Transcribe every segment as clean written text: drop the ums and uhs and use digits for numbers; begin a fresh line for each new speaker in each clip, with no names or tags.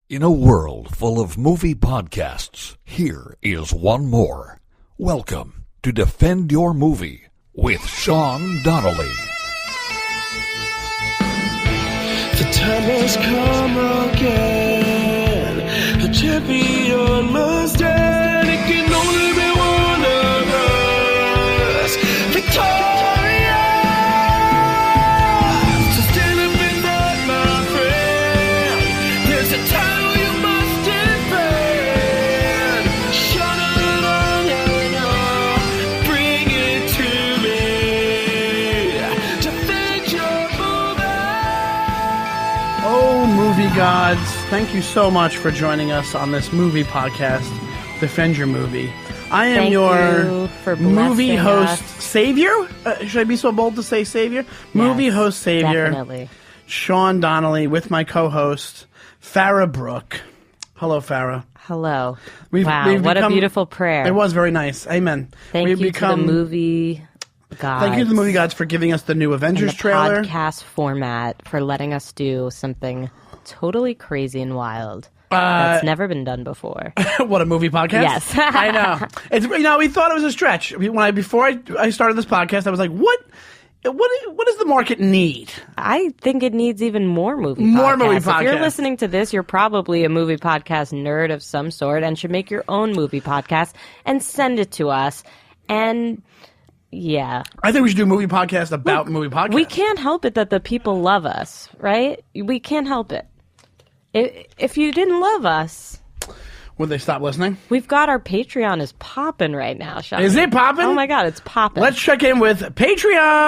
In a world full of movie podcasts, here is one more. Welcome to Defend Your Movie with Sean Donnelly.
The time has come again. The champion must stand. It can only be one of us. Victoria! So stand up and fight, my friend. There's a title you must defend. Shut it on, bring it to me. Defend your movie.
Oh, movie gods, thank you so much for joining us on this movie podcast, Defend Your Movie. I am
Thank
your
you for
movie
blessing
host,
us.
savior? Should I be so bold to say savior? Movie
Yes,
host, savior,
Definitely.
Sean Donnelly, with my co-host, Farah Brooke. Hello, Farah.
Hello.
We've
What
become-
a beautiful prayer.
It was very nice. Amen.
Thank
We've
you to the movie gods.
Thank you to the movie gods for giving us the new
and
Avengers
the
trailer.
podcast format for letting us do something totally crazy and wild that's never been done before.
What, a movie podcast?
Yes.
I know. It's, we thought it was a stretch. Before I started this podcast, I was like, what does the market need?
I think it needs even more movie
More
podcasts.
movie
If you're
podcasts.
listening to this, you're probably a movie podcast nerd of some sort and should make your own movie podcast and send it to us. And yeah.
I think we should do a movie podcast about movie podcasts.
We can't help it that the people love us, right? We can't help it. If you didn't love us,
Would they stop listening?
we've got our Patreon is popping right now, Sean.
Is it popping?
Oh my God, it's popping.
Let's check in with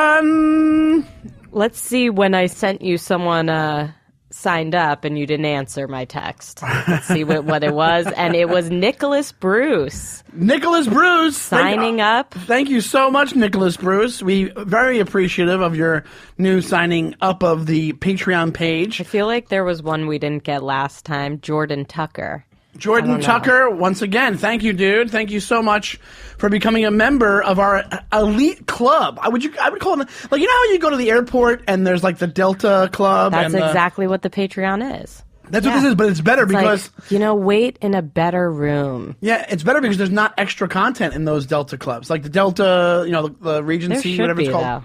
Patreon.
Let's see when I sent you someone signed up and you didn't answer my text. Let's see what it was. And it was Nicholas Bruce
Nicholas Bruce.
signing up.
Thank you so much, Nicholas Bruce. We very appreciative of your new signing up of the Patreon page.
I feel like there was one we didn't get last time, Jordan Tucker.
Jordan
I don't know.
Tucker, once again, thank you, dude. Thank you so much for becoming a member of our elite club. I would call it, like, you know how you go to the airport and there's like the Delta Club?
That's
and
exactly what the Patreon is.
That's what this is, but it's better
It's
because...
like, wait in a better room.
Yeah, it's better because there's not extra content in those Delta clubs. Like the Delta, the Regency,
There should
whatever
be,
it's called.
though.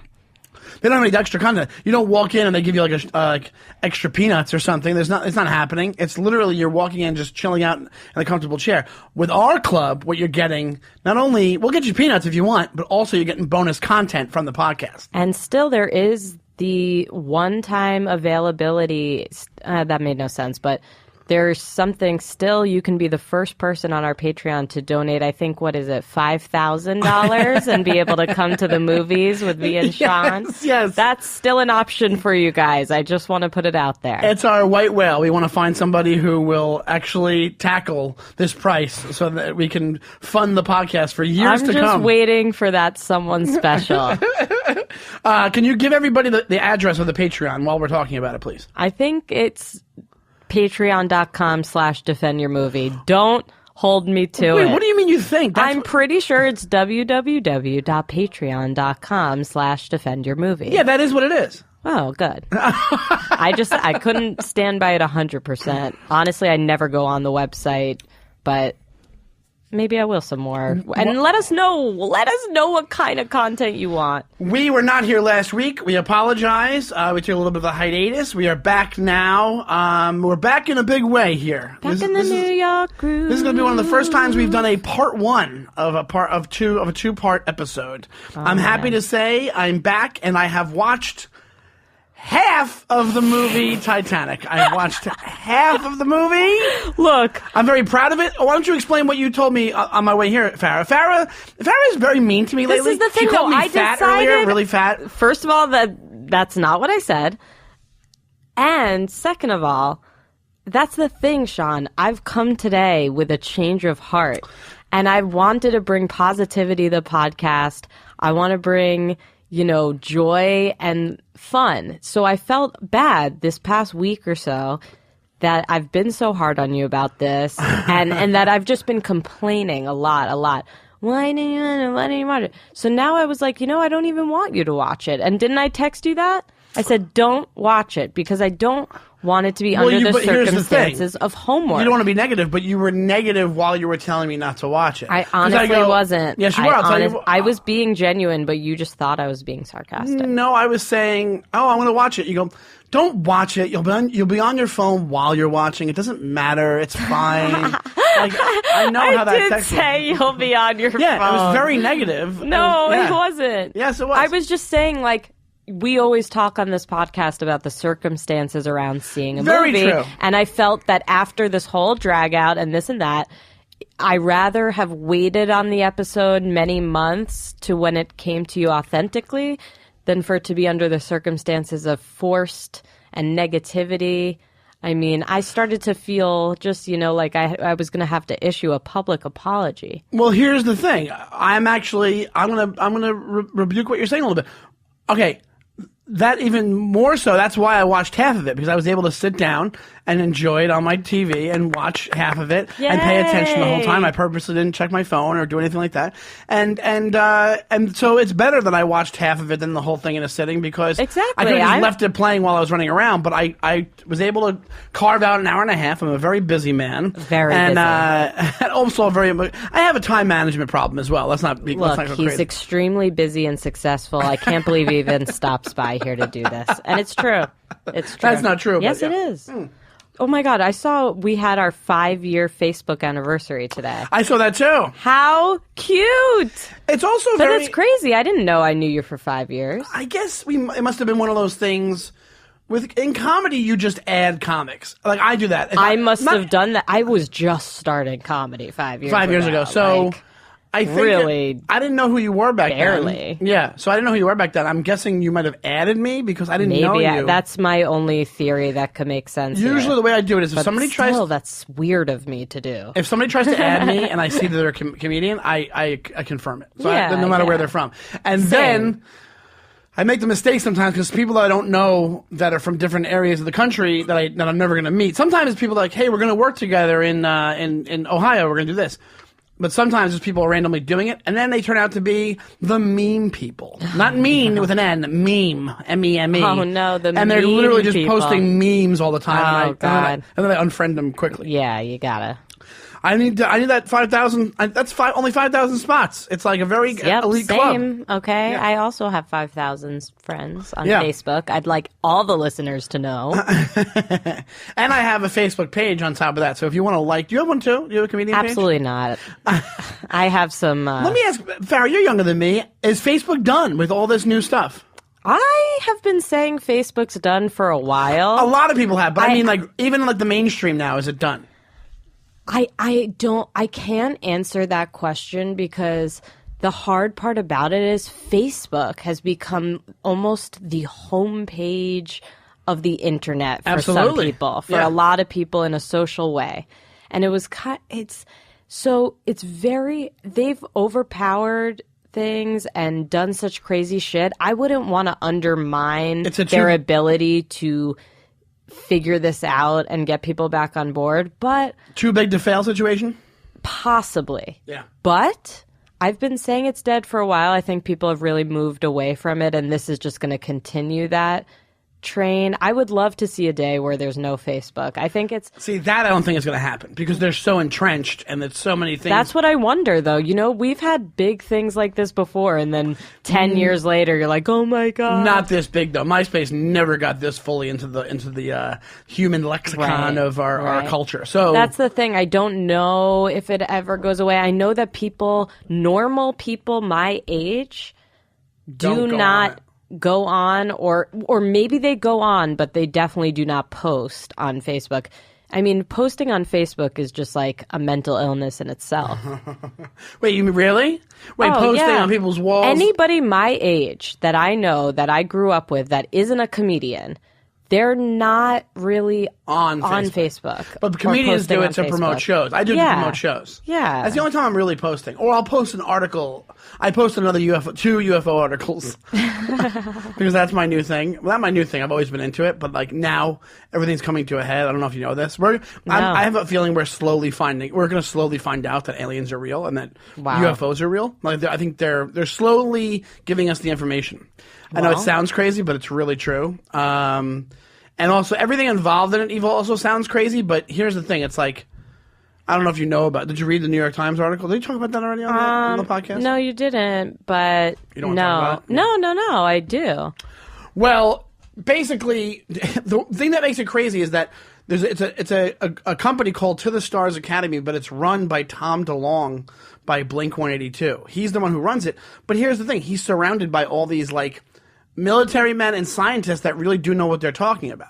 They don't have any extra content. You don't walk in and they give you like extra peanuts or something. It's not happening. It's literally you're walking in just chilling out in a comfortable chair. With our club, what you're getting, not only, we'll get you peanuts if you want, but also you're getting bonus content from the podcast.
And still, there is the one-time availability. That made no sense, but there's something still. You can be the first person on our Patreon to donate, I think, what is it, $5,000 and be able to come to the movies with me and Sean.
Yes.
That's still an option for you guys. I just want to put it out there.
It's our white whale. We want to find somebody who will actually tackle this price so that we can fund the podcast for years
I'm
to
just
come.
waiting for that someone special.
Can you give everybody the address of the Patreon while we're talking about it, please?
I think it's patreon.com/defendyourmovie. Don't hold me to it.
Wait, what do you mean you think?
I'm pretty sure it's www.patreon.com/defendyourmovie.
Yeah, that is what it is.
Oh, good. I couldn't stand by it 100%. Honestly, I never go on the website, but maybe I will some more. And let us know what kind of content you want.
We were not here last week. We apologize. We took a little bit of a hiatus. We are back now. We're back in a big way here.
Back in the New York groove.
This is going to be one of the first times we've done a part one of a two-part episode. I'm happy to say I'm back, and I have watched half of the movie Titanic. I've watched half of the movie.
Look,
I'm very proud of it. Why don't you explain what you told me on my way here, Farah? Farah is very mean to me
this
lately.
is the thing,
She called
though.
me
I
fat
decided,
earlier, really fat.
First of all, that's not what I said. And second of all, that's the thing, Sean. I've come today with a change of heart. And I wanted to bring positivity to the podcast. I want to bring, joy and fun. So I felt bad this past week or so that I've been so hard on you about this and that I've just been complaining a lot. Why didn't you watch it? So now I was like, I don't even want you to watch it. And didn't I text you that? I said, don't watch it because I don't want it to be under the
but here's the thing.
circumstances of homework.
You don't want to be negative, but you were negative while you were telling me not to watch it.
I honestly wasn't.
Yes, you were. I'll tell you.
I was being genuine, but you just thought I was being sarcastic.
No, I was saying, I'm going to watch it. You go, don't watch it. You'll be on your phone while you're watching. It doesn't matter. It's fine. I know how that
did
text
say you'll be on your phone.
Yeah, it was very negative.
No, it wasn't.
Yes, it was.
I was just saying, like, we always talk on this podcast about the circumstances around seeing a
Very
movie.
true.
And I felt that after this whole drag out and this and that, I rather have waited on the episode many months to when it came to you authentically than for it to be under the circumstances of forced and negativity. I mean, I started to feel just, like I was going to have to issue a public apology.
Well, here's the thing. I'm gonna rebuke what you're saying a little bit. Okay. That even more so, that's why I watched half of it, because I was able to sit down and enjoy it on my TV and watch half of it and pay attention the whole time. I purposely didn't check my phone or do anything like that. And so it's better that I watched half of it than the whole thing in a sitting, because
Exactly.
I could have just left it playing while I was running around, but I was able to carve out an hour and a half. I'm a very busy man.
Very
busy.
And
also I have a time management problem as well. Let's not go
he's
crazy.
extremely busy and successful. I can't believe he even stops by here to do this. And it's true. It's true.
That's not true.
Yes,
but,
it is. Oh my God, I saw we had our 5-year Facebook anniversary today.
I saw that too.
How cute!
It's also
But it's crazy. I didn't know I knew you for 5 years.
I guess it must have been one of those things. In comedy, you just add comics. Like I do that.
I must have done that. I was just starting comedy 5 years ago.
5 years ago. So I think
really,
I didn't know who you were back
barely.
then. Yeah, so I didn't know who you were back then. I'm guessing you might have added me because I didn't know you.
That's my only theory that could make sense.
Usually the way I do it is if somebody tries.
That's weird of me to do.
If somebody tries to add me and I see that they're a comedian, I confirm it. So no matter where they're from. And then I make the mistake sometimes because people that I don't know that are from different areas of the country that I'm never going to meet. Sometimes it's people like, hey, we're going to work together in Ohio. We're going to do this. But sometimes there's people randomly doing it, and then they turn out to be the meme people. Not mean with an N, meme, M-E-M-E.
Oh, no, the meme
And they're literally just
people.
posting memes all the time.
Oh, God.
And then I unfriend them quickly.
Yeah, you gotta.
I need that 5,000. That's only 5,000 spots. It's like a very elite
same.
club.
Okay,
Yeah.
I also have 5,000 friends on Facebook. I'd like all the listeners to know.
And I have a Facebook page on top of that. So if you want to do you have one too? Do you have a comedian page?
Absolutely not. I have some.
Let me ask, Farah, you're younger than me. Is Facebook done with all this new stuff?
I have been saying Facebook's done for a while.
A lot of people have, but I mean, like, even like the mainstream now, is it done?
I can't answer that question because the hard part about it is Facebook has become almost the homepage of the internet for some people, for a lot of people in a social way. And they've overpowered things and done such crazy shit. I wouldn't want to undermine their ability to figure this out and get people back on board, but
too big to fail situation?
Possibly.
Yeah.
But I've been saying it's dead for a while. I think people have really moved away from it, and this is just going to continue that train. I would love to see a day where there's no Facebook. I think
that I don't think is going to happen because they're so entrenched and there's so many things.
That's what I wonder, though. We've had big things like this before, and then 10 years later, you're like, oh my God.
Not this big, though. MySpace never got this fully into the human lexicon of our culture. So
that's the thing. I don't know if it ever goes away. I know that normal people my age do not go on, or maybe they go on, but they definitely do not post on Facebook. I mean, posting on Facebook is just like a mental illness in itself.
Wait, you really? Posting on people's walls?
Anybody my age that I know, that I grew up with, that isn't a comedian, they're not really on Facebook.
But the comedians do it to promote shows. I do it to promote shows.
Yeah.
That's the only time I'm really posting. Or I'll post an article. I post two UFO articles. Because that's my new thing. Well, not my new thing. I've always been into it. But like now, everything's coming to a head. I don't know if you know this. I have a feeling we're going to slowly find out that aliens are real and that UFOs are real. Like I think they're slowly giving us the information. I know it
Well.
sounds crazy, but it's really true. And also, everything involved in it evil also sounds crazy, but here's the thing. It's like, I don't know if you know about. Did you read the New York Times article? Did you talk about that already on the podcast?
No, you didn't. But
You don't wanna talk about it?
No, I do.
Well, basically, the thing that makes it crazy is that it's a company called To the Stars Academy, but it's run by Tom DeLonge by Blink 182. He's the one who runs it. But here's the thing: he's surrounded by all these like military men and scientists that really do know what they're talking about.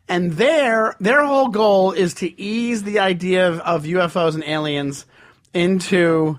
And their whole goal is to ease the idea of UFOs and aliens into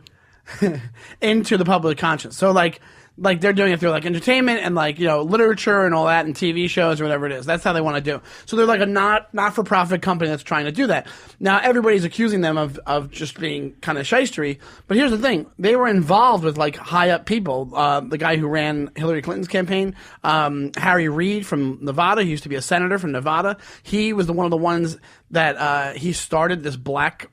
into the public conscience. So like they're doing it through like entertainment and like, you know, literature and all that and TV shows or whatever it is. That's how they want to do. So they're like a not-for-profit company that's trying to do that. Now everybody's accusing them of just being kind of shystery. But here's the thing. They were involved with like high up people. The guy who ran Hillary Clinton's campaign, Harry Reid from Nevada. He used to be a senator from Nevada. He was one of the ones that he started this black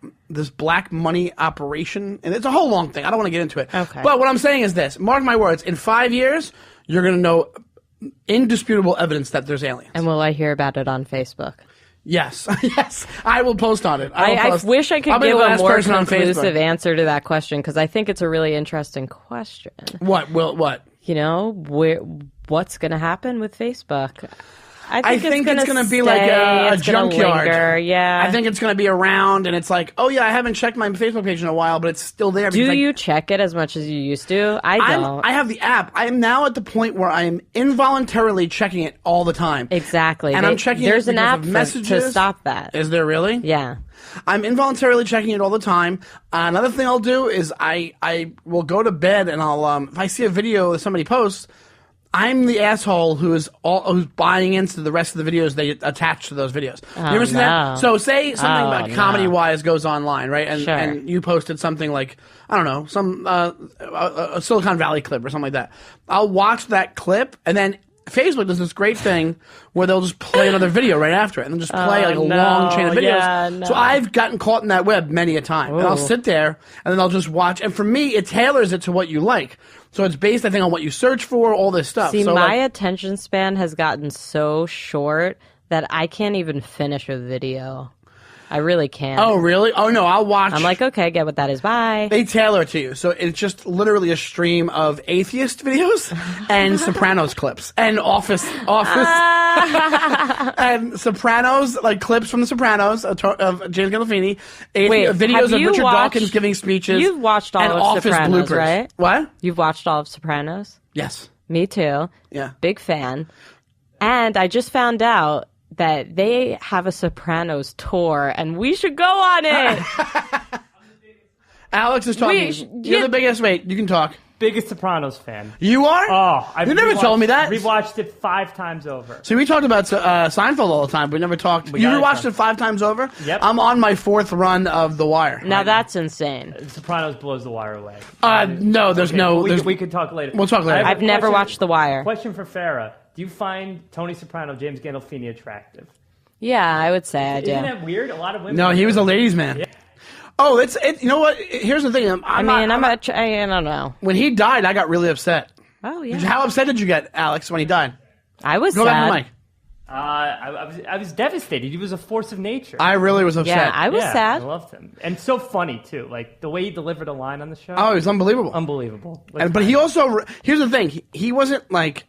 money operation, and it's a whole long thing. I don't want to get into it.
Okay.
But what I'm saying is this: mark my words. In 5 years, you're going to know indisputable evidence that there's aliens.
And will I hear about it on Facebook?
Yes, yes, I will post on it.
I wish I could
I'll be
give
the
a
last
more
person on
conclusive
Facebook.
answer to that question because I think it's a really interesting question.
What?
You know, what's going to happen with Facebook?
I think it's going to be like a junkyard.
Yeah.
I think it's going to be around, and it's like, oh yeah, I haven't checked my Facebook page in a while, but it's still there.
Do
because
you check it as much as you used to? I don't.
I have the app. I am now at the point where I am involuntarily checking it all the time.
Exactly.
And I'm checking
There's
it
an
because
app
of messages.
to stop that.
Is there really?
Yeah.
I'm involuntarily checking it all the time. Another thing I'll do is I will go to bed and I'll if I see a video that somebody posts, I'm the asshole who's buying into the rest of the videos they attach to those videos. You ever seen that? So say something about comedy-wise goes online, right? And
Sure.
and you posted something like, I don't know, some a Silicon Valley clip or something like that. I'll watch that clip, and then Facebook does this great thing where they'll just play another video right after it, and they'll just play like a long chain of videos.
Yeah, no.
So I've gotten caught in that web many a time, and I'll sit there, and then I'll just watch. And for me, it tailors it to what you like. So it's based, I think, on what you search for, all this stuff.
See,
so
my
like,
attention span has gotten so short that I can't even finish a video. I really can't.
oh, really? Oh, no, I'll watch.
I'm like, okay, get what that is. Bye.
They tailor it to you. So it's just literally a stream of atheist videos and Sopranos clips and Office and Sopranos, like clips from the Sopranos of James Gandolfini,
Wait,
videos
have
of
you
Richard
watched-
Dawkins giving speeches.
You've watched all
and
of
Office
Sopranos,
bloopers.
right?
What?
You've watched all of Sopranos?
Yes.
Me too.
Yeah.
Big fan. And I just found out that they have a Sopranos tour, and we should go on it.
Alex is talking. You're the biggest. Wait, you can talk.
Biggest Sopranos fan.
You are?
Oh,
You never told me that.
Rewatched it 5 times over.
See, we talked about Seinfeld all the time, but we never talked. You
got it,
rewatched
son.
it 5 times over?
Yep.
I'm on my 4th run of The Wire.
Now that's insane.
Sopranos blows The Wire away.
No, there's
Okay,
no.
we could talk later.
We'll talk later.
I have a
I've never
question-
watched The Wire.
Question for Farah. Do you find Tony Soprano, James Gandolfini attractive?
Yeah, I would say I do.
Isn't that weird? A lot of women.
No, he was a ladies' man.
Yeah.
Oh, it's you know what? Here's the thing.
I don't know.
When he died, I got really upset.
Oh, yeah.
How upset did you get, Alex, when he died?
I was
Go
sad.
back to the mic.
I was devastated. He was a force of nature.
I really was upset.
Yeah, I was
yeah,
sad.
I loved him, and so funny too. Like the way he delivered a line on the show.
Oh, it was unbelievable.
Unbelievable.
But he also, here's the thing. He wasn't like,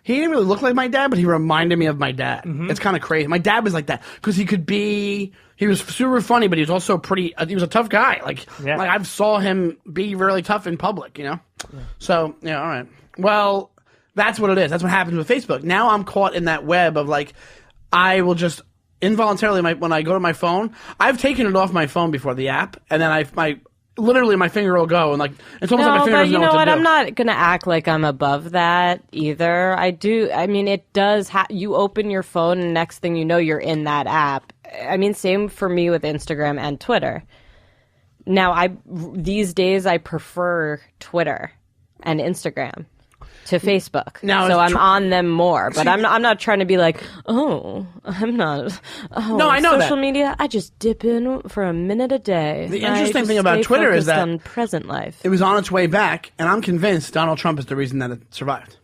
he didn't really look like my dad, but he reminded me of my dad.
Mm-hmm.
It's kind of crazy. My dad was like that because he was super funny, but he was also he was a tough guy. Like I saw him be really tough in public, you know? Yeah. So, yeah, all right. Well, that's what it is. That's what happens with Facebook. Now I'm caught in that web of like, I will just involuntarily, when I go to my phone, I've taken it off my phone before the app, and then literally my finger will go, and like it's almost like my finger
but
doesn't
you
know
know
what to
what?
do.
I'm not gonna act like I'm above that either. I do. I mean, it does. You open your phone, and next thing you know, you're in that app. I mean, same for me with Instagram and Twitter. Now, these days I prefer Twitter and Instagram to Facebook.
Now,
so
it's
I'm on them more, but I'm not trying to be like, I'm not. Oh,
No, I know
social
that.
media. I just dip in for a minute a day.
The
I
interesting
just
thing about
stay
Twitter is
focused
that
on present life.
it was on its way back, and I'm convinced Donald Trump is the reason that it survived.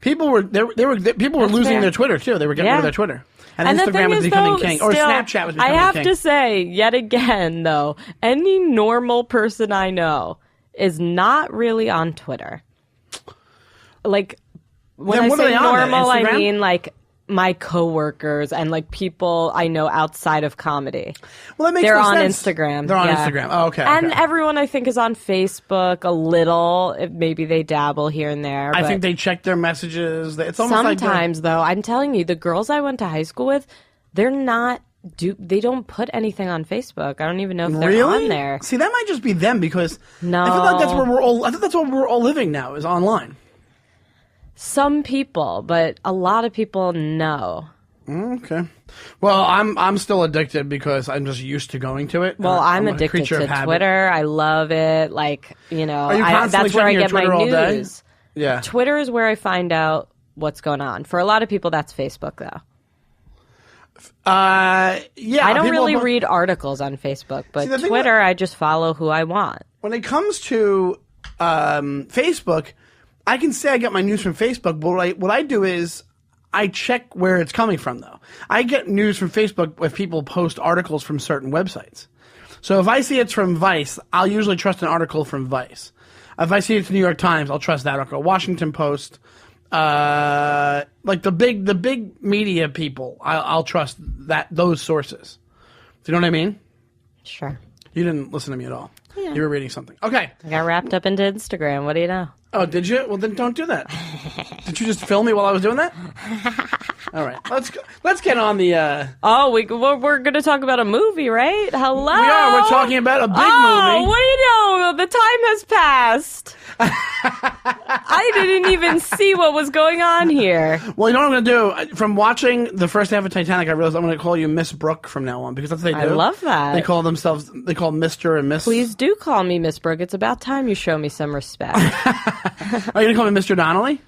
People were losing
fair.
their Twitter too. They were getting rid of their Twitter. And
the
Instagram
thing
was
is,
becoming
though,
king. Or
still,
Snapchat was becoming
I have
king.
to say, yet again, though, any normal person I know is not really on Twitter. Like, when
Then
I
what are
say
they on then?
normal, I
Instagram?
mean, like, my coworkers and, like, people I know outside of comedy.
Well, that makes
They're
no
on
sense.
Instagram.
They're on
yeah.
Instagram. Oh, okay.
And
okay.
everyone, I think, is on Facebook a little. Maybe they dabble here and there.
I
but
think they check their messages. It's almost like
sometimes, though, I'm telling you, the girls I went to high school with, they're not. They don't put anything on Facebook. I don't even know if they're
really?
on there.
See, that might just be them because
No.
I feel like that's where we're all. I think that's where we're all living now is online.
Some people, but a lot of people no.
Okay. Well, I'm still addicted because I'm just used to going to it.
Well, I'm
a
addicted
creature of
to
habit.
Twitter. I love it. Like, you know,
Are you constantly
that's where I
checking your
get my
Twitter all day?
news.
Yeah.
Twitter is where I find out what's going on. For a lot of people, that's Facebook, though.
Yeah.
I don't
people-
really read articles on Facebook, but
See, the thing
Twitter, I just follow who I want.
When it comes to Facebook, I can say I get my news from Facebook, but what I do is I check where it's coming from, though. I get news from Facebook if people post articles from certain websites. So if I see it's from Vice, I'll usually trust an article from Vice. If I see it's the New York Times, I'll trust that article. Washington Post, like the big media people, I'll trust those sources. Do you know what I mean?
Sure.
You didn't listen to me at all.
Yeah.
You were reading something. Okay.
I got wrapped up into Instagram. What do you know?
Oh, did you? Well, then don't do that. Did you just film me while I was doing that? All right, let's get on the.
Oh, we're going to talk about a movie, right? Hello.
We are. We're talking about a big movie.
What do you know? The time has passed. I didn't even see what was going on here.
Well, you know what I'm going to do? From watching the first half of Titanic, I realized I'm going to call you Miss Brooke from now on because that's what they do.
I love that.
They call Mr. and Miss.
Please do call me Miss Brooke. It's about time you show me some respect.
Are you going to call me Mr. Donnelly?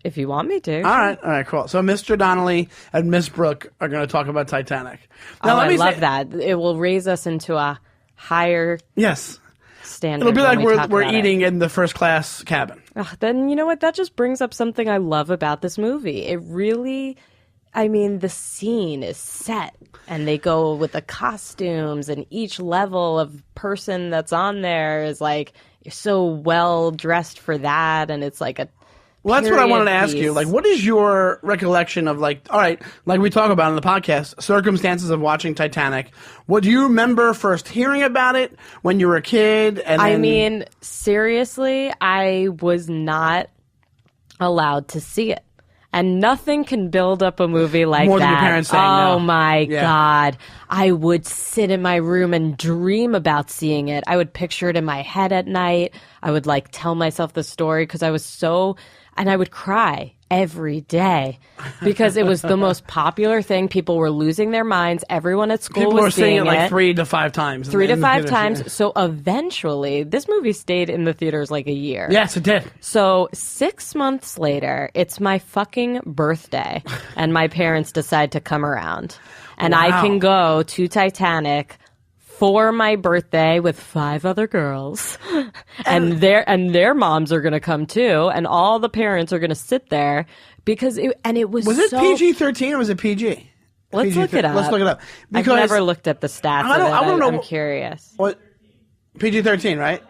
If you want me to.
All right, cool. So Mr. Donnelly and Miss Brooke are going to talk about Titanic.
Oh, I love that. It will raise us into a higher
Yes.
standard.
It'll be like
when we talk
we're
about
eating
it.
in the first class cabin.
Ugh, then you know what? That just brings up something I love about this movie. It really, I mean, the scene is set, and they go with the costumes, and each level of person that's on there is like you're so well dressed for that, and it's like a.
Well, that's what I wanted to
period
ask you.
piece.
Like, what is your recollection of, like, all right, like we talk about in the podcast, circumstances of watching Titanic. What do you remember first hearing about it when you were a kid? And
I
then,
mean, seriously, I was not allowed to see it. And nothing can build up a movie like
More
that.
than your parents saying
oh
no.
my
Yeah.
God. I would sit in my room and dream about seeing it. I would picture it in my head at night. I would like tell myself the story because I was so, and I would cry every day because it was the most popular thing. People were losing their minds. Everyone at school
people
was
were saying
seeing
it like 3 to 5 times.
3 to
in the
5
theaters.
times. So eventually, this movie stayed in the theaters like a year.
Yes, it did.
So 6 months later, it's my fucking birthday, and my parents decide to come around. And I
Wow.
can go to Titanic for my birthday with 5 other girls. and their moms are going to come too, and all the parents are going to sit there because it was
Was it
so,
PG-13 or was it PG?
Let's look it up.
Let's look it up.
I've never looked at the stats
I don't-
of it.
I wanna know
I'm
what-
curious.
What? PG-13, right?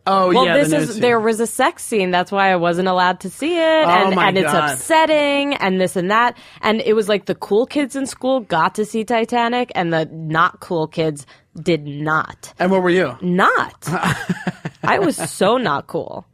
Oh,
Well,
yeah.
this
the
is
nude scene.
there was a sex scene. That's why I wasn't allowed to see it,
Oh, my
and it's
God.
upsetting, and this and that. And it was like the cool kids in school got to see Titanic, and the not cool kids did not.
And what were you?
Not. I was so not cool.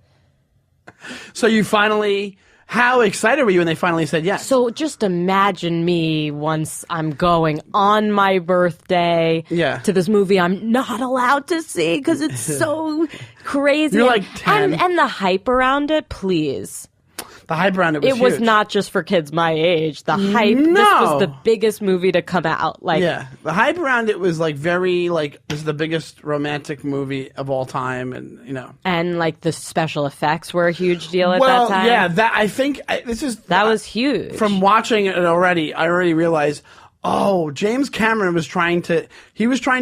So you finally... How excited were you when they finally said yes?
So just imagine me once I'm going on my birthday
Yeah.
to this movie I'm not allowed to see because it's so crazy.
You're
and-
like 10.
And the hype around it, please.
The hype around it was
It was
huge.
not just for kids my age. The hype. This
No.
was the biggest movie to come out. Like,
Yeah, the hype around it was like very like this is the biggest romantic movie of all time, and you know.
and like the special effects were a huge deal at
Well,
that time.
yeah, that I think this is
that was huge.
from watching it already. I already realized Oh, James Cameron was trying to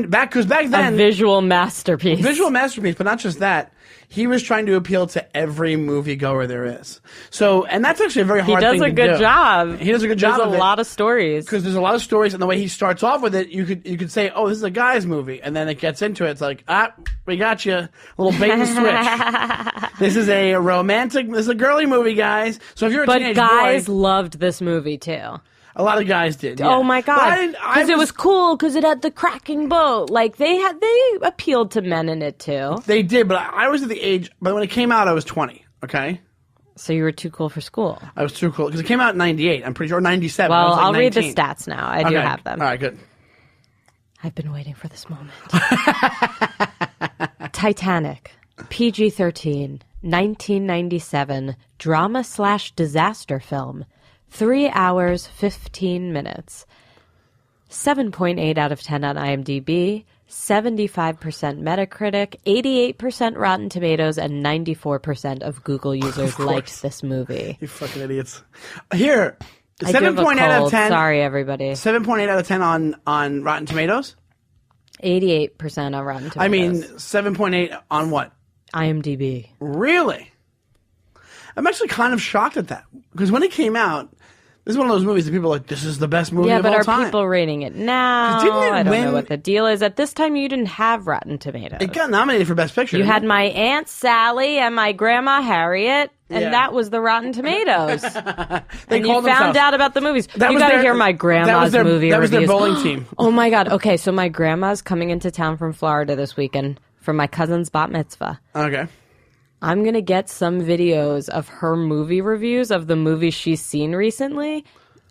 back then
A visual masterpiece.
visual masterpiece, but not just that. He was trying to appeal to every moviegoer there is. So, and that's actually a very
He
hard thing
does
to
a
do.
good job.
He does a good job
There's
of
a
it.
lot of stories.
Because there's a lot of stories, and the way he starts off with it, you could say, "Oh, this is a guy's movie," and then it gets into it. It's like, we got you, a little bait and switch. This is a romantic, this is a girly movie, guys. So if you're a
But
teenage
guys
boy,
loved this movie too.
a lot of guys did. Yeah.
Oh my
But I
god!
didn't- I
Because it was cool. Because it had the cracking boat. Like they appealed to men in it too.
They did, but I was at the age. But when it came out, I was 20. Okay,
So you were too cool for school.
I was too cool because it came out in '98. I'm pretty sure, or '97. I
Well,
was like
I'll read the
19.
stats now. I do
Okay.
have them.
All right, good.
I've been waiting for this moment. Titanic, PG-13, 1997, drama/disaster film, 3 hours, 15 minutes. 7.8 out of 10 on IMDb, 75% Metacritic, 88% Rotten Tomatoes, and 94% of Google users liked this movie.
You fucking idiots. Here,
I do have a
7.8 out of
cold.
10.
Sorry, everybody.
7.8 out of 10 on Rotten Tomatoes.
88% on Rotten Tomatoes.
I mean, 7.8 on what?
IMDb.
Really? I'm actually kind of shocked at that because when it came out, this is one of those movies that people are like, this is the best movie
Yeah,
of
but
all
are
time.
people rating it now?
Didn't it
I don't
win-
know what the deal is. At this time, you didn't have Rotten Tomatoes.
It got nominated for Best Picture.
You
didn't
had
it?
my Aunt Sally and my Grandma Harriet, and
Yeah.
that was the Rotten Tomatoes.
They
and you
called
found
themselves-
out about the movies.
That
You
was
got to
their-
hear my grandma's movie
That was their
reviews.
bowling team.
Oh my god. Okay, so my grandma's coming into town from Florida this weekend for my cousin's bat mitzvah.
Okay.
I'm going to get some videos of her movie reviews of the movies she's seen recently,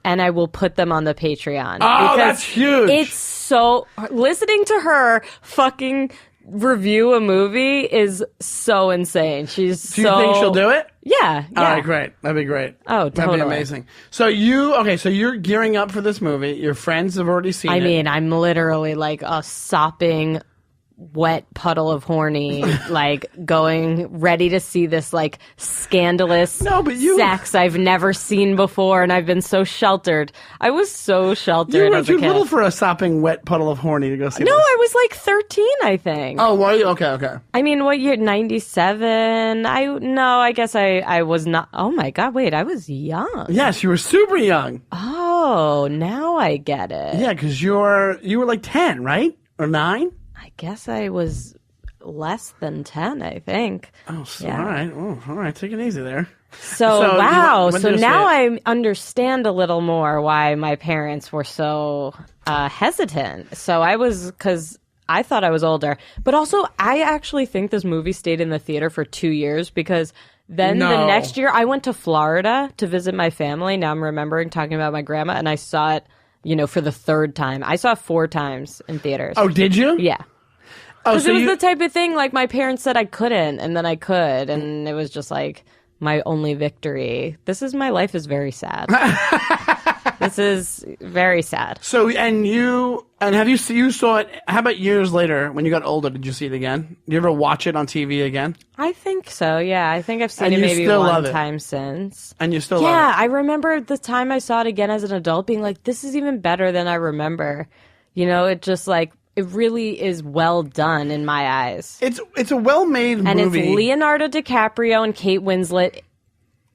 and I will put them on the Patreon.
Oh,
because
that's huge.
It's so... Listening to her fucking review a movie is so insane. She's
Do you think she'll do it?
Yeah.
All right, great. That'd be great.
Oh,
That'd be
totally.
amazing. So you're gearing up for this movie. Your friends have already seen it.
I mean, I'm literally like a sopping wet puddle of horny, like going ready to see this like scandalous sex I've never seen before, and I've been so sheltered. I was so sheltered
you were
as a
too
kid.
little for a sopping wet puddle of horny to go see
No,
this.
I was like 13, I think.
Oh, were you? Okay.
I mean, what year? 97? I guess I was not. Oh my god, wait, I was young.
Yes, you were super young.
Oh, now I get it.
Yeah, because you were like 10, right? Or 9?
I guess I was less than 10, I think.
Oh, so,
Yeah.
all right. Oh, all right. Take it easy there.
So, wow.
when
So
did you
now
see it?
I understand a little more why my parents were so hesitant. So because I thought I was older. But also, I actually think this movie stayed in the theater for 2 years because then the
No.
next year I went to Florida to visit my family. Now I'm remembering talking about my grandma, and I saw it, for the third time. I saw it 4 times in theaters.
Oh, did you?
Yeah.
Oh,
Because
so
it was
you,
the type of thing, like, my parents said I couldn't, and then I could, and it was just, like, my only victory. My life is very sad. This is very sad.
So, you saw it, how about years later, when you got older, did you see it again? Did you ever watch it on TV again?
I think so, yeah. I think I've seen
And
it
you
maybe
still
one
love it?
time since.
And you still
Yeah,
love
I remember the time I saw it again as an adult being like, this is even better than I remember. It just, like, it really is well done in my eyes.
it? It's a well-made
And
movie.
it's Leonardo DiCaprio and Kate Winslet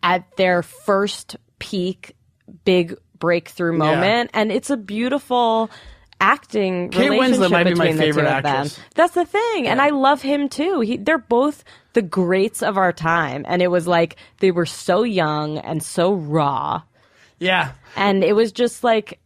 at their first peak big breakthrough moment, and it's a beautiful acting
Kate
relationship
Winslet might be my
between the two
favorite
of them.
actress.
That's the thing, and I love him too. They're both the greats of our time, and it was like they were so young and so raw,
Yeah.
and it was just like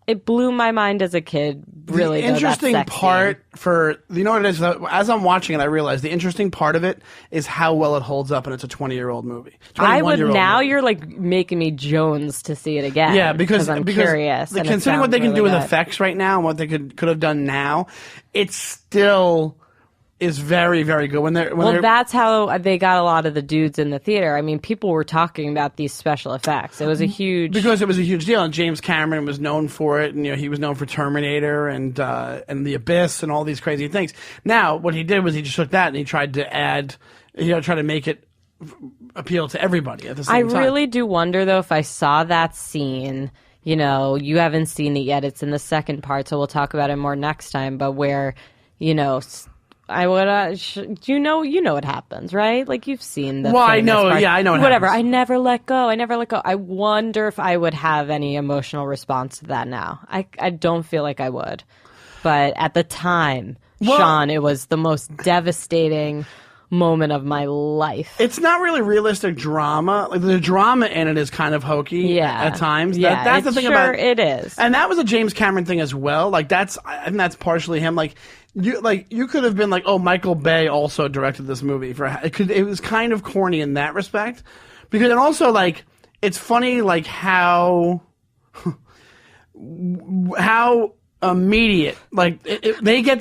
it blew my mind as a kid. Really,
the
though, that
interesting
sex
part
scene.
for what it is, as I'm watching it, I realize the interesting part of it is how well it holds up, and it's a 20-year-old movie.
I would
21-year-old
now.
movie.
You're like making me Jones to see it again.
Yeah, because
I'm curious. and it
considering what
sounds
they can
really
do with
good.
effects right now and what they could have done now, it still is very, very good. When they're
That's how they got a lot of the dudes in the theater. I mean, people were talking about these special effects. It was a huge...
because it was a huge deal, and James Cameron was known for it, and he was known for Terminator and The Abyss and all these crazy things. Now, what he did was he just took that and he tried to add, try to make it appeal to everybody at the same time.
I really do wonder, though, if I saw that scene, you haven't seen it yet. It's in the second part, so we'll talk about it more next time. But where, I would, you know what happens, right? Like you've seen the.
Well, I
famous
know,
part.
yeah, I know.
Whatever.
Happens.
I never let go. I wonder if I would have any emotional response to that now. I don't feel like I would, but at the time, Sean, it was the most devastating moment of my life.
It's not really realistic drama. Like the drama in it is kind of hokey at times.
Yeah,
that's the thing about
it is.
And that was a James Cameron thing as well. Like I think that's partially him. Like you could have been like, oh, Michael Bay also directed this movie it was kind of corny in that respect. Because and also like it's funny like how immediate like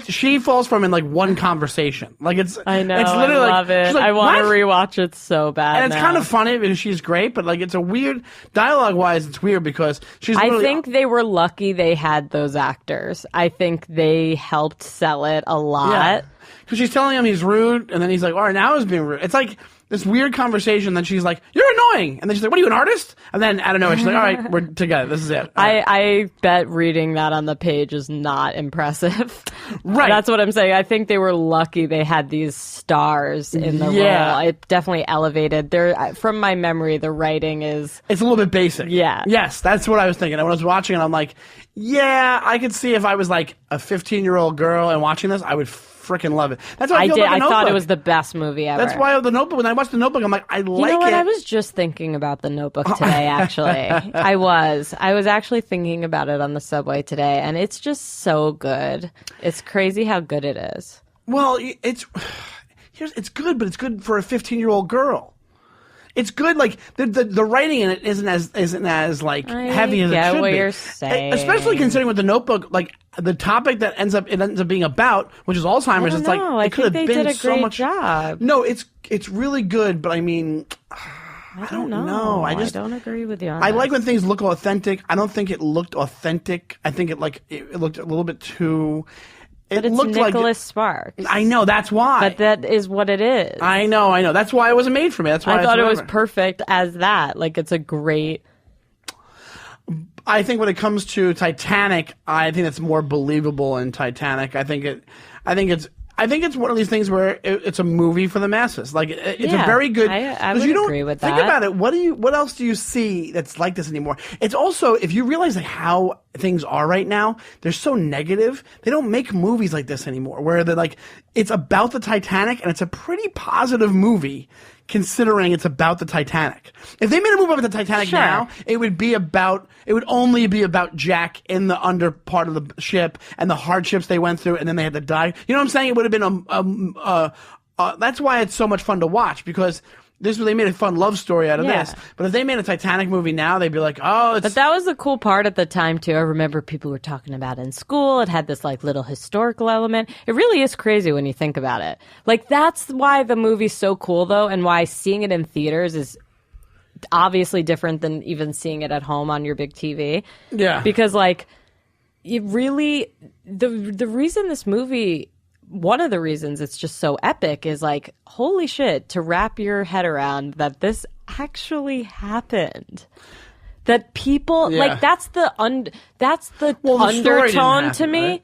she falls from in like one conversation. Like
I know,
it's literally
I love it.
like,
I want to
"What?"
rewatch it so bad.
And it's kind of funny because she's great, but like it's a weird dialogue wise. It's weird because she's.
I think they were lucky they had those actors. I think they helped sell it a lot.
Because she's telling him he's rude, and then he's like, "All right, now he's being rude." It's like this weird conversation. Then she's like, "You're annoying," and then she's like, "What are you, an artist?" And then out of nowhere, she's like, "All right, we're together. This is it."
I bet reading that on the page is not impressive.
Right.
That's what I'm saying. I think they were lucky they had these stars in the role. It definitely elevated. From my memory, the writing is...
It's a little bit basic.
Yeah.
Yes, that's what I was thinking. And when I was watching it, I'm like, yeah, I could see if I was like a 15-year-old girl and watching this, I would freaking love it. That's how I feel about The Notebook.
I thought it was the best movie ever.
That's why The Notebook, when I watched The Notebook, I'm like, I like it.
You know what? I was just thinking about The Notebook today, actually. I was actually thinking about it on the subway today, and it's just so good. It's crazy how good it is.
Well, it's good, but it's good for a 15-year-old girl. It's good, like the writing in it isn't as like heavy as it should be.
I get what you're saying,
especially considering with The Notebook, like the topic that ends up being about, which is Alzheimer's. It's like it could have been so much.
Job.
No, it's really good, but I mean, I don't know. I
don't agree with you on
I
this.
like when things look authentic. I don't think it looked authentic. I think it looked a little bit too.
But it's
looked
Nicholas Sparks.
I know, that's why.
But that is what it is.
I know. That's why it wasn't made for me. That's why
I thought it was perfect as that. Like, it's a great...
I think when it comes to Titanic, I think it's more believable in Titanic. I think it's one of these things where it's a movie for the masses. Like it's a very good.
I would agree with that.
Think about it. What else do you see that's like this anymore? It's also, if you realize like how things are right now, they're so negative. They don't make movies like this anymore. Where they're like, it's about the Titanic, and it's a pretty positive movie considering it's about the Titanic. If they made a movie about the Titanic now, it would only be about Jack in the under part of the ship and the hardships they went through, and then they had to die. You know what I'm saying? It would have been that's why it's so much fun to watch, because they made a fun love story out of this. But if they made a Titanic movie now, they'd be like, oh,
But that was the cool part at the time, too. I remember people were talking about it in school. It had this, like, little historical element. It really is crazy when you think about it. Like, that's why the movie's so cool, though, and why seeing it in theaters is obviously different than even seeing it at home on your big TV.
Yeah.
Because, like, it really... The reason this movie... One of the reasons it's just so epic is like, holy shit, to wrap your head around that this actually happened. That people like that's the undertone to me.
Right?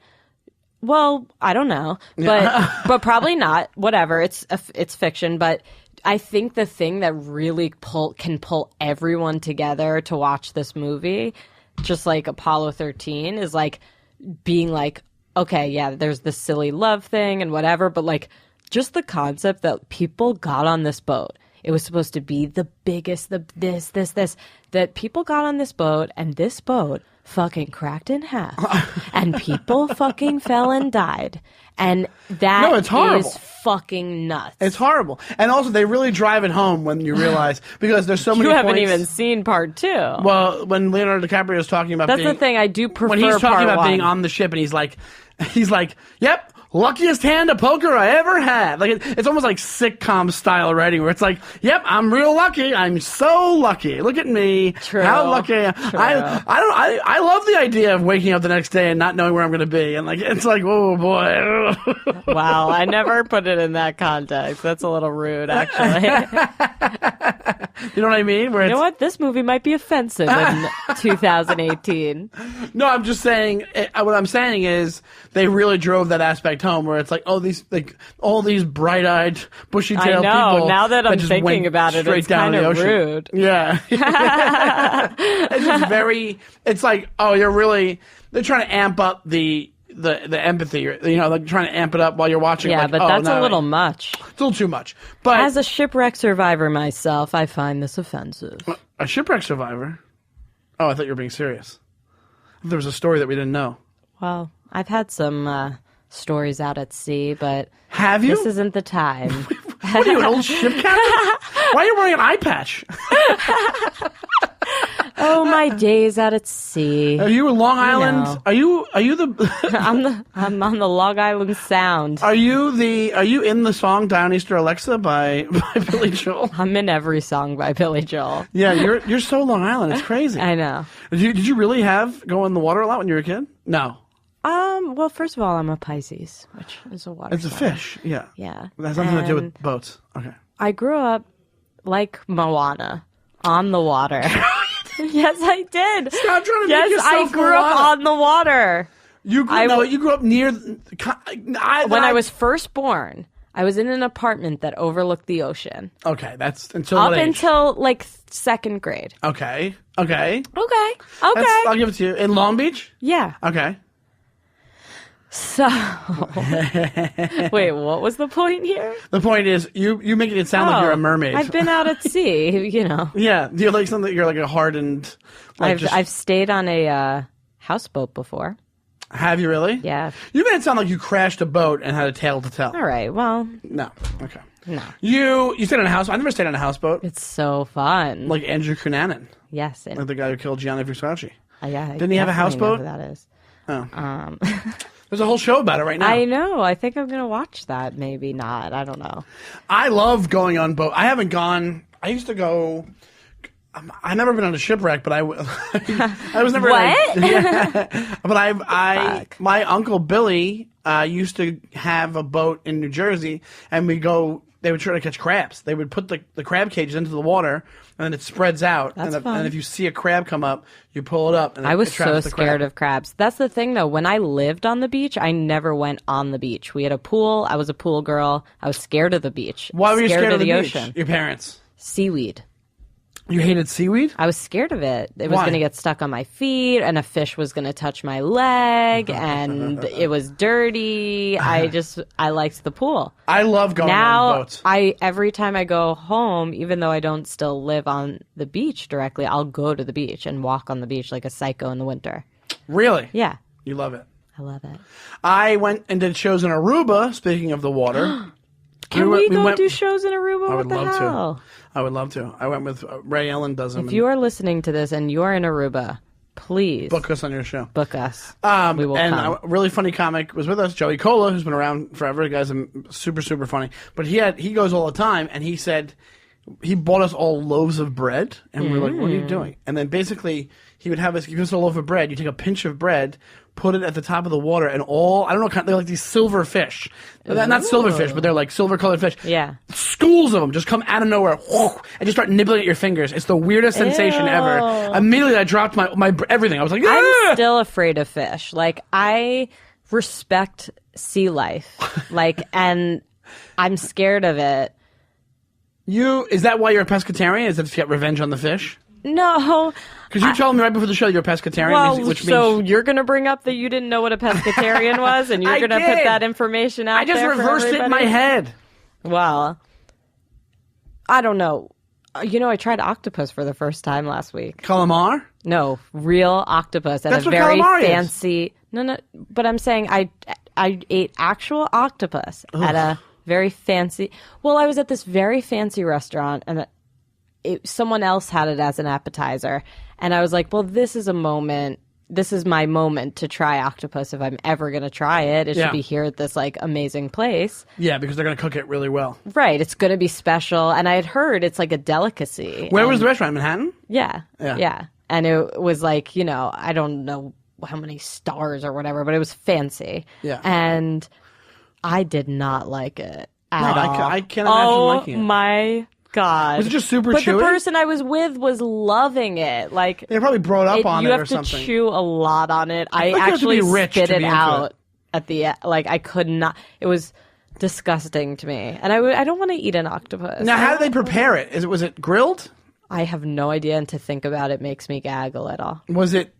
Well, I don't know, but probably not. Whatever, it's fiction, but I think the thing that really can pull everyone together to watch this movie, just like Apollo 13, is like being like, okay, yeah, there's this silly love thing and whatever, but like just the concept that people got on this boat. It was supposed to be the biggest, that people got on this boat, and this boat fucking cracked in half and people fucking fell and died. And that is fucking nuts.
It's horrible. And also, they really drive it home when you realize, because there's so many
You haven't
points.
even seen part 2.
Well, when Leonardo DiCaprio is talking about
That's the thing, I do prefer
when he's talking
part
about
1.
being on the ship, and he's like, yep, luckiest hand of poker I ever had. Like it's almost like sitcom style writing, where it's like, yep, I'm real lucky. I'm so lucky. Look at me.
True.
How lucky I am. I love the idea of waking up the next day and not knowing where I'm going to be, and like it's like, oh boy.
Wow, I never put it in that context. That's a little rude, actually.
You know what I mean? Where
You know what? This movie might be offensive in 2018.
No, I'm just saying. What I'm saying is they really drove that aspect home, where it's like, oh, these like all these bright-eyed, bushy-tailed
I know.
people.
Now that I'm
just
thinking
went
about it,
straight
it's
down
kind
the
of
ocean.
rude.
Yeah, it's just very. It's like, oh, you're really. They're trying to amp up the empathy. You know, like trying to amp it up while you're watching.
Yeah,
like,
but
oh,
that's
no,
a little much.
It's a little too much. But
As a shipwreck survivor myself, I find this offensive.
a shipwreck survivor. Oh, I thought you were being serious. There was a story that we didn't know.
Well, I've had some stories out at sea, but
Have you?
this isn't the time.
What are you, an old ship captain? Why are you wearing an eye patch?
Oh, my days out at sea.
Are you in Long Island?
know.
Are you the?
I'm on the Long Island Sound.
Are you in the song "Down Easter Alexa" by Billy Joel?
I'm in every song by Billy Joel.
Yeah, you're so Long Island. It's crazy.
I know.
Did you really go in the water a lot when you were a kid? No.
Well, first of all, I'm a Pisces, which is a water
It's a
sign.
fish. Yeah.
Yeah.
It has nothing to do
And
with boats. Okay.
I grew up like Moana on the water. Yes, I did.
Stop trying to
Yes,
make
I
yourself
grew up
Moana.
on the water.
You grew up near.
When I was first born, I was in an apartment that overlooked the ocean.
Okay, that's until
Up
what age?
until like second grade.
Okay.
Okay.
I'll give it to you. In Long Beach?
Yeah.
Okay.
So, wait, what was the point here?
The point is, you making it sound like you're a mermaid.
I've been out at sea, you know.
Yeah. Do you like something? You're like a hardened. Like
I've stayed on a houseboat before.
Have you really?
Yeah.
You made it sound like you crashed a boat and had a tale to tell.
All right. Well,
No. Okay.
no.
You stayed on a house. I never stayed on a houseboat.
It's so fun.
Like Andrew Cunanan,
Yes.
like the guy who killed Gianni Versace.
Yeah.
Didn't he have a houseboat?
That is.
There's a whole show about it right now.
I know. I think I'm gonna watch that. Maybe not. I don't know.
I love going on boat. I haven't gone. I used to go. I've never been on a shipwreck, but I was never.
What?
Yeah. But
Fuck.
my uncle Billy used to have a boat in New Jersey, and they would try to catch crabs. They would put the crab cages into the water, and then it spreads out.
That's
and,
fun.
and if you see a crab come up, you pull it up. And
I was
it traps
so
the
scared
crab.
of crabs. That's the thing, though. When I lived on the beach, I never went on the beach. We had a pool. I was a pool girl. I was scared of the beach.
Why were you scared of the beach?
ocean?
Your parents.
Seaweed.
You hated seaweed?
I was scared of it. It was
Why?
going to get stuck on my feet, and a fish was going to touch my leg, and it was dirty. I liked the pool.
I love going on
Now,
boats.
every time I go home, even though I don't still live on the beach directly, I'll go to the beach and walk on the beach like a psycho in the winter.
Really?
Yeah,
You love it.
I love it.
I went and did shows in Aruba, speaking of the water.
Can we go
went-
do shows in Aruba?
I
What
would
the
love
hell?
to. I would love to. I went with Ray Ellen does them.
If you are listening to this and you're in Aruba, please
book us on your show.
book us.
We
will
and
come.
a really funny comic was with us, Joey Cola, who's been around forever. The guy's super, super funny. But he goes all the time, and he said he bought us all loaves of bread, and we were like, "What are you doing?" And then basically he would give us a loaf of bread. You take a pinch of bread, put it at the top of the water, and I don't know, they're like these silver fish. They're not silver fish, but they're like silver colored fish.
Yeah.
Schools of them just come out of nowhere and just start nibbling at your fingers. It's the weirdest sensation ever. Immediately I dropped my everything. I was like,
I'm
"Ah!"
still afraid of fish. Like, I respect sea life. And I'm scared of it.
Is that why you're a pescatarian? Is that to get revenge on the fish?
No.
Because you told me right before the show you're a pescatarian,
Well,
which
so
means
you're going to bring up that you didn't know what a pescatarian was, and you're
I
going to put
did.
that information out
I just
there for
reversed it in my
everybody?
head.
Well, I don't know. I tried octopus for the first time last week.
Calamar?
No, real octopus at
That's
a
what
very
calamari is.
fancy. No, but I'm saying I ate actual octopus at a very fancy. Well, I was at this very fancy restaurant, and someone else had it as an appetizer, and I was like, "Well, this is a moment this is my moment to try octopus if I'm ever going to try it. It
Yeah.
should be here at this like amazing place.
Yeah, because they're going to cook it really well.
Right. It's going to be special. And I had heard it's like a delicacy.
Where was the restaurant? Manhattan?
Yeah.
Yeah.
Yeah. And it was like, you know, I don't know how many stars or whatever, but it was fancy.
Yeah.
And I did not like it at all.
I can't imagine liking it.
Oh my God.
Was it just super
but
chewy?
the person I was with was loving it. Like
They probably brought up on
you
it
have
or
to
something.
chew a lot on it. I
like you have to
actually
be rich
spit
to
it
be into
out
it.
at the end. Like I could not. It was disgusting to me, and I don't want to eat an octopus.
Now, how did they prepare it? Was it grilled?
I have no idea, and to think about it makes me gag a little.
Was it?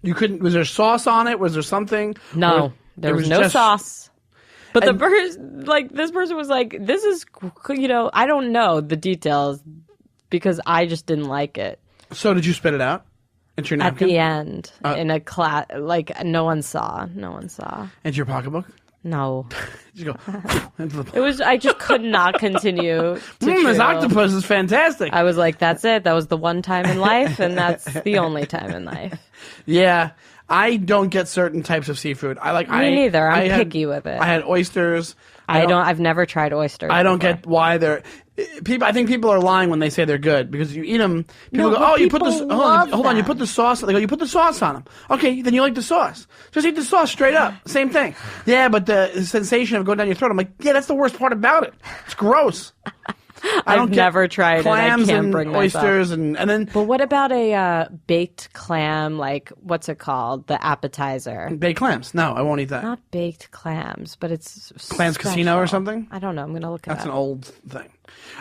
You couldn't. Was there sauce on it? Was there something?
No,
Or
there
it
was no
just-
sauce. But
And-
the person, like this person, was like, "This is, you know, I don't know the details because I just didn't like it."
So did you spit it out into your
At
napkin?
the end,
Uh,
in a class, like no one saw.
Into your pocketbook?
No,
Did you go into the?
it was. I just could not continue to
This
chew.
octopus is fantastic.
I was like, "That's it. That was the one time in life, and that's the only time in life."
Yeah, I don't get certain types of seafood. I like.
Me neither. I'm picky with it.
I had oysters.
I don't. I've never tried oysters.
I don't
before.
get why they're people. I think people are lying when they say they're good because you eat them. People
No,
go,
but
"Oh, you put
people
this.
love
Hold on, you
that.
put the sauce." They go, "You put the sauce on them." Okay, then you like the sauce. Just eat the sauce straight up. Same thing. Yeah, but the sensation of going down your throat. I'm like, yeah, that's the worst part about it. It's gross. I don't
I've
get
never tried it. I
clams
can't
and
bring myself.
oysters and then
But what about a baked clam? Like what's it called? The appetizer.
baked clams. No, I won't eat that.
Not baked clams, but it's
Clams Casino or
special.
something?
I don't know. I'm gonna look it
That's
up.
an old thing.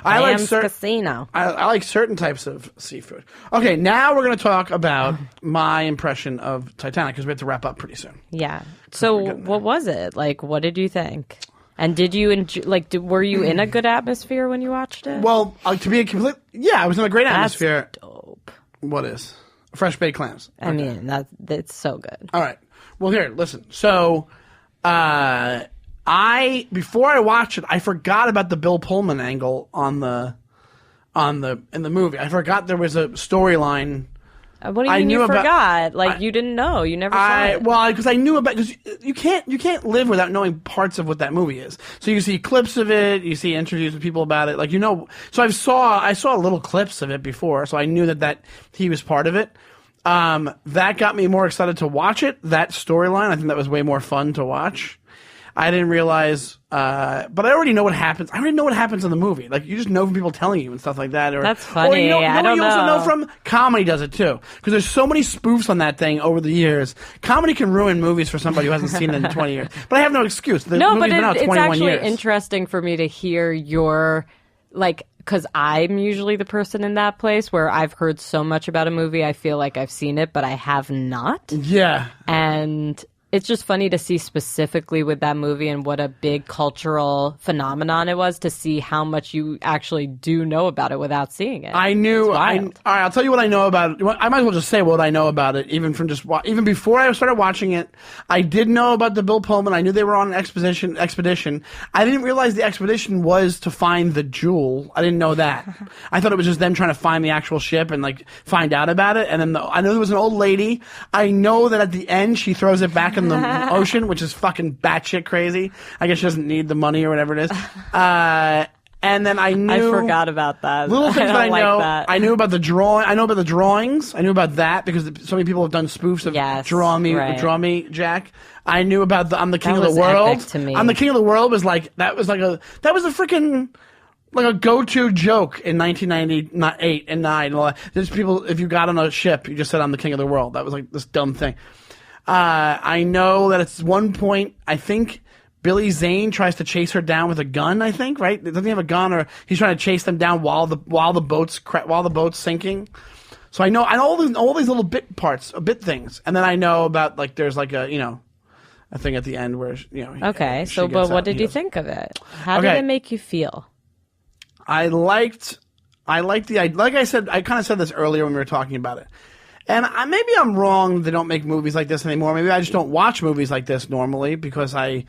I like
Clams
certain.
Casino.
I like certain types of seafood. Okay, now we're going to talk about my impression of Titanic because we have to wrap up pretty soon.
Yeah. So what was it? Like, what did you think? And did you enjoy, like? Were you in a good atmosphere when you watched it?
Well, to be a complete, yeah, I was in a great
That's
atmosphere.
dope.
What is fresh baked clams?
I mean, that's so good.
All right. Well, here, listen. So, before I watched it, I forgot about the Bill Pullman angle in the movie. I forgot there was a storyline.
What do you
I
mean
knew
you
about-
forgot? Like you didn't know? You never saw it?
Because I knew about because you can't live without knowing parts of what that movie is. So you see clips of it, you see interviews with people about it, like So I saw little clips of it before, so I knew that he was part of it. That got me more excited to watch it. That storyline, I think that was way more fun to watch. I didn't realize, but I already know what happens. I already know what happens in the movie. Like you just know from people telling you and stuff like that. Or,
That's funny.
Or you
I don't
you also
know.
know from comedy does it too, because there's so many spoofs on that thing over the years. Comedy can ruin movies for somebody who hasn't seen it in 20 years. But I have no excuse. The
No,
movie's
but
been out
it's
21
actually
years.
interesting for me to hear your, like, because I'm usually the person in that place where I've heard so much about a movie, I feel like I've seen it, but I have not.
Yeah.
And it's just funny to see specifically with that movie and what a big cultural phenomenon it was to see how much you actually do know about it without seeing it.
I knew.
It's
All
wild.
right, I'll tell you what I know about it. I might as well just say what I know about it, even from just even before I started watching it. I did know about the Bill Pullman. I knew they were on an expedition. I didn't realize the expedition was to find the jewel. I didn't know that. I thought it was just them trying to find the actual ship and like find out about it. And then I know there was an old lady. I know that at the end she throws it back in the ocean, which is fucking batshit crazy. I guess she doesn't need the money or whatever it is. And then I knew
I forgot about that.
little things
I
that I
don't like
know.
that.
I knew about the drawing. I know about the drawings. I knew about that because so many people have done spoofs of
Yes,
Draw Me,
right.
Draw Me, Jack. I knew about the I'm the King
That
of the
was
World.
epic to me.
I'm the King of the World was like that was a freaking like a go-to joke in 1998 and 9. There's people, if you got on a ship, you just said I'm the King of the World. That was like this dumb thing. I know that at one point, I think Billy Zane tries to chase her down with a gun. I think, right? Doesn't he have a gun, or he's trying to chase them down while the boat's sinking? So I know all these little bit things, and then I know about like there's like a thing at the end where
Okay,
she
so
gets
but
out
what
and
did
he
you
doesn't.
think of it? How did
Okay.
it make you feel?
I liked like I said, I kind of said this earlier when we were talking about it. And maybe I'm wrong. They don't make movies like this anymore. Maybe I just don't watch movies like this normally because I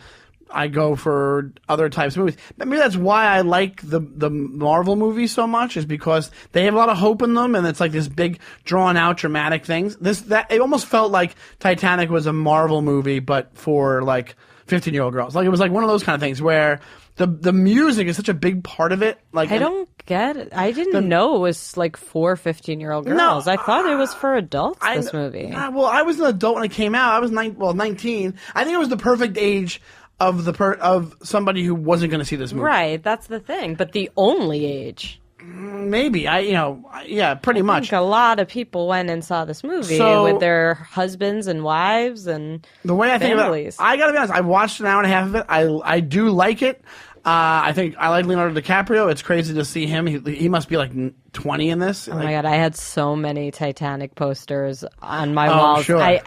I go for other types of movies. Maybe that's why I like the Marvel movies so much, is because they have a lot of hope in them, and it's like this big, drawn out, dramatic things. It almost felt like Titanic was a Marvel movie, but for like 15-year-old girls. Like it was like one of those kind of things where the music is such a big part of it. Like
I don't get it. I didn't know it was like for 15-year-old girls. I thought it was for adults, this movie.
Well, I was an adult when it came out. I was 19. I think it was the perfect age of somebody who wasn't going to see this movie.
Right, that's the thing. But the only age.
Maybe. Yeah, pretty much.
I think a lot of people went and saw this movie with their husbands and wives and
the way I think about
families.
it, I got to be honest, I watched an hour and a half of it. I do like it. I think I like Leonardo DiCaprio. It's crazy to see him. He must be like 20 in this.
Oh my God, I had so many Titanic posters on my walls.
Sure.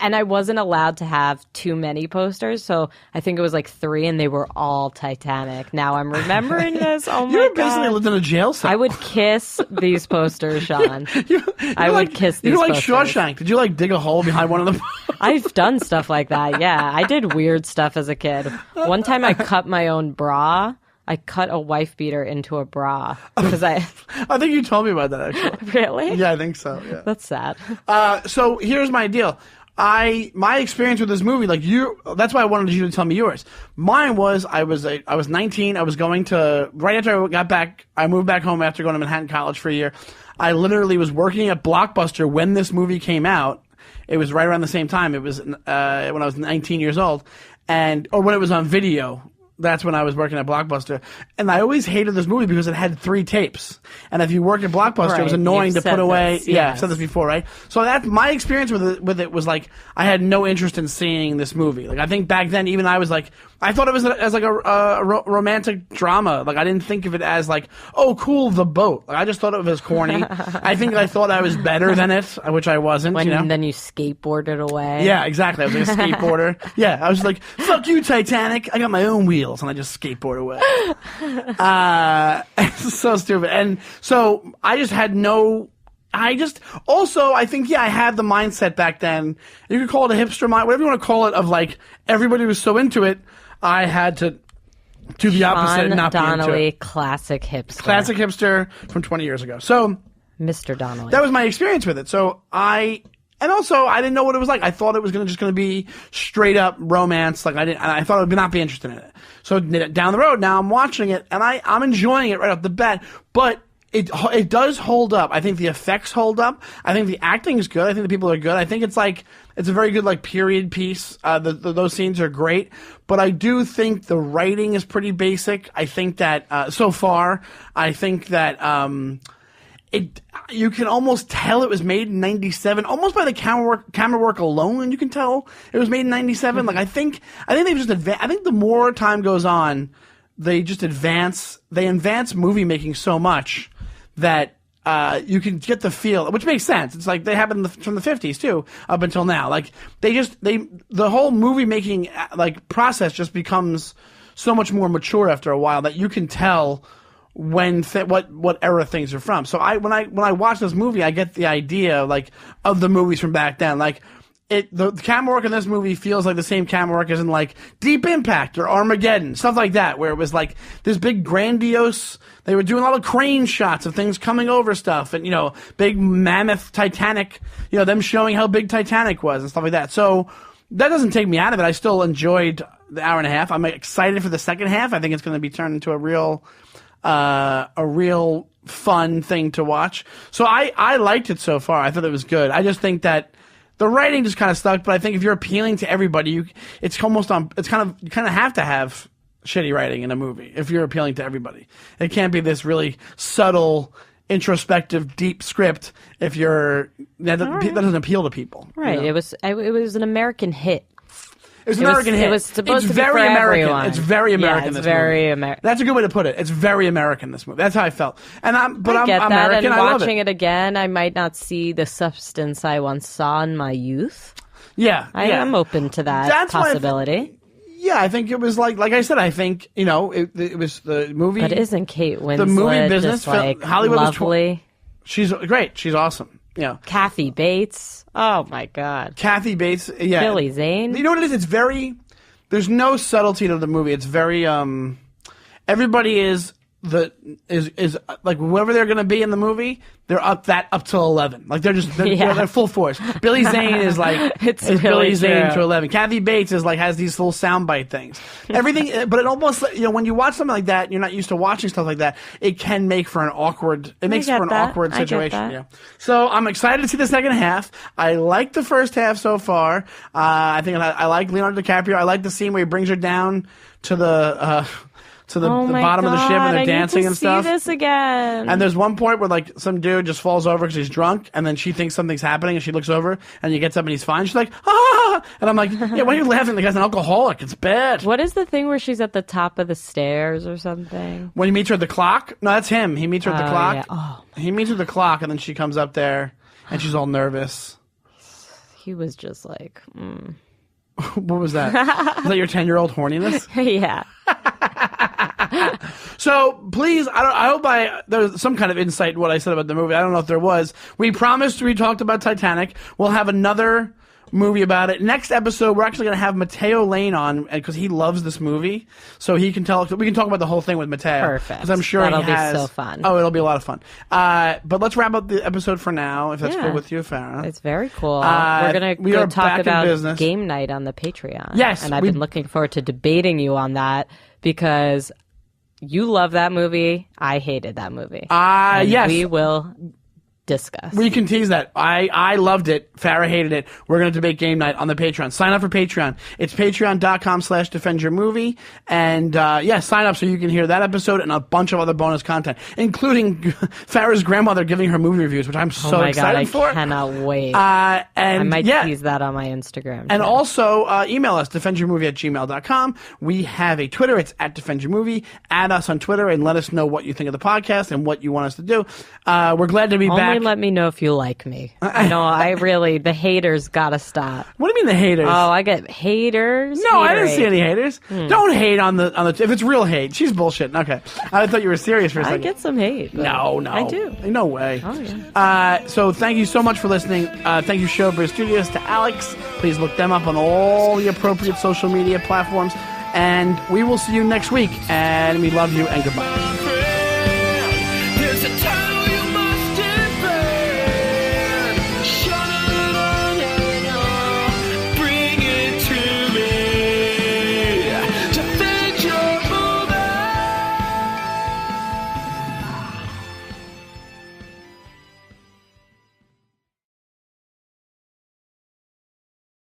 And I wasn't allowed to have too many posters, so I think it was like 3, and they were all Titanic. Now I'm remembering this. Oh my God.
You basically lived in a jail cell.
I would kiss these posters, Sean. I would kiss these posters.
You're like Shawshank. Did you like dig a hole behind one of them?
I've done stuff like that, yeah. I did weird stuff as a kid. One time I cut my own bra. I cut a wife beater into a bra because I
think you told me about that, actually.
Really?
Yeah, I think so. Yeah.
That's sad.
So here's my deal. My experience with this movie, that's why I wanted you to tell me yours. Mine was, I was 19. I was going to, right after I got back, I moved back home after going to Manhattan College for a year. I literally was working at Blockbuster when this movie came out. It was right around the same time. It was when I was 19 years old, or when it was on video. That's when I was working at Blockbuster. And I always hated this movie because it had 3 tapes. And if you work at Blockbuster, it was annoying to put away.
This,
yeah, I've said this before, right? So that's my experience with it was like, I had no interest in seeing this movie. Like, I think back then, even I was like, I thought it was as like a romantic drama. Like, I didn't think of it as like, oh, cool, the boat. Like, I just thought of it as corny. I think I thought I was better than it, which I wasn't.
Then you skateboarded away.
Yeah, exactly. I was like a skateboarder. Yeah, I was like, fuck you, Titanic. I got my own wheels, and I just skateboard away. It's so stupid. And so I just had I think, I had the mindset back then. You could call it a hipster mind, whatever you want to call it, of like, everybody was so into it. I had to do the opposite and not
Donnelly,
be into it.
classic hipster.
Classic hipster from 20 years ago. So,
Mr. Donnelly.
that was my experience with it. So I didn't know what it was like. I thought it was just going to be straight up romance. Like I thought I would not be interested in it. So down the road, now I'm watching it and I'm enjoying it right off the bat. But it does hold up. I think the effects hold up. I think the acting is good. I think the people are good. I think it's a very good like period piece. Those scenes are great. But I do think the writing is pretty basic. I think that so far, I think that you can almost tell it was made in 97, almost by the camera work alone, and you can tell it was made in 97. Like I think they've just advanced. I think the more time goes on, they just advance. They advance movie making so much that you can get the feel, which makes sense. It's like they happened from the 50s too, up until now. Like the whole movie making like process just becomes so much more mature after a while that you can tell what era things are from. So when I watch this movie, I get the idea like of the movies from back then. Like the camera work in this movie feels like the same camera work as in like Deep Impact or Armageddon, stuff like that, where it was like this big grandiose. They were doing a lot of crane shots of things coming over stuff, and big mammoth Titanic. Them showing how big Titanic was and stuff like that. So that doesn't take me out of it. I still enjoyed the hour and a half. I'm excited for the second half. I think it's going to be turned into a real fun thing to watch. So I liked it so far. I thought it was good. I just think that the writing just kind of stuck, but I think if you're appealing to everybody, you kind of have to have shitty writing in a movie if you're appealing to everybody. It can't be this really subtle, introspective, deep script if that doesn't appeal to people.
Right. It was an American hit.
It was an American hit.
It was supposed to be
very
for
American.
everyone.
It's very American.
Yeah, it's
this
very
movie.
American.
That's a good way to put it. It's very American. This movie. That's how I felt. And I'm
get that.
American.
And
I love
watching it again, I might not see the substance I once saw in my youth.
Yeah,
I am open to that possibility.
I think it was like I said. I think it was the movie.
But isn't Kate Winslet
the movie business?
just like
Hollywood
lovely?
She's great. She's awesome. Yeah.
Kathy Bates. Oh my God.
Kathy Bates. Yeah.
Billy Zane.
You know what it is? It's very. there's no subtlety to the movie. It's very everybody is like whoever they're going to be in the movie, they're up till 11. Like they're full force. Billy Zane is like
It's
is
really
Billy Zane
true.
to 11. Kathy Bates is like has these little soundbite things. Everything, but it almost when you watch something like that, you're not used to watching stuff like that. It can make for an awkward. It makes
get
for an
that.
awkward
I get
situation.
that.
Yeah. So I'm excited to see the second half. I like the first half so far. I think I like Leonardo DiCaprio. I like the scene where he brings her down to the
Oh
the
my
bottom of the ship and
God,
they're
I
dancing
need to
and stuff.
See this again.
And there's one point where like some dude just falls over because he's drunk, and then she thinks something's happening, and she looks over, and he gets up and he's fine. She's like, ah, and I'm like, yeah, why are you laughing? The guy's an alcoholic. It's bad.
What is the thing where she's at the top of the stairs or something?
When he meets her at the clock, no, that's him. He meets her at the clock.
Yeah. Oh,
He meets her at the clock, and then she comes up there, and she's all nervous.
he was just like,
What was that? Was that your 10-year-old horniness?
yeah.
So please, I hope there's some kind of insight in what I said about the movie. I don't know if there was. We promised we talked about Titanic. We'll have another movie about it. Next episode, we're actually going to have Matteo Lane on because he loves this movie, so we can talk about the whole thing with Matteo.
Perfect.
Because I'm sure
That'll
he has.
be so fun.
Oh, it'll be a lot of fun. But let's wrap up the episode for now, if that's
Yeah.
good with you, Farah.
It's very cool.
we
We're going to
are
go
back
talk
in
about
business.
game night on the Patreon.
Yes,
And I've been looking forward to debating you on that because you love that movie. I hated that movie. And
Yes.
we will discuss.
We can tease that. I loved it. Farah hated it. We're going to debate game night on the Patreon. Sign up for Patreon. It's patreon.com/defendyourmovie. And, sign up so you can hear that episode and a bunch of other bonus content, including Farah's grandmother giving her movie reviews, which I'm so
oh my
excited
God,
for.
I cannot wait.
And
I might
yeah.
tease that on my Instagram.
And
too.
also, email us, defendyourmovie@gmail.com. We have a Twitter. It's @defendyourmovie. Add us on Twitter and let us know what you think of the podcast and what you want us to do. We're glad to be
Only
back.
let me know if you like me. The haters gotta stop.
What do you mean the haters?
Oh, I get haters.
No, I didn't see
haterade.
any haters. Don't hate on the if it's real hate. She's bullshitting. Okay, I thought you were serious for a
I
second.
get some hate. but
No,
I do.
No way.
Oh, yeah.
So thank you so much for listening. Thank you, Showbiz Studios, to Alex. Please look them up on all the appropriate social media platforms. And we will see you next week. And we love you and goodbye.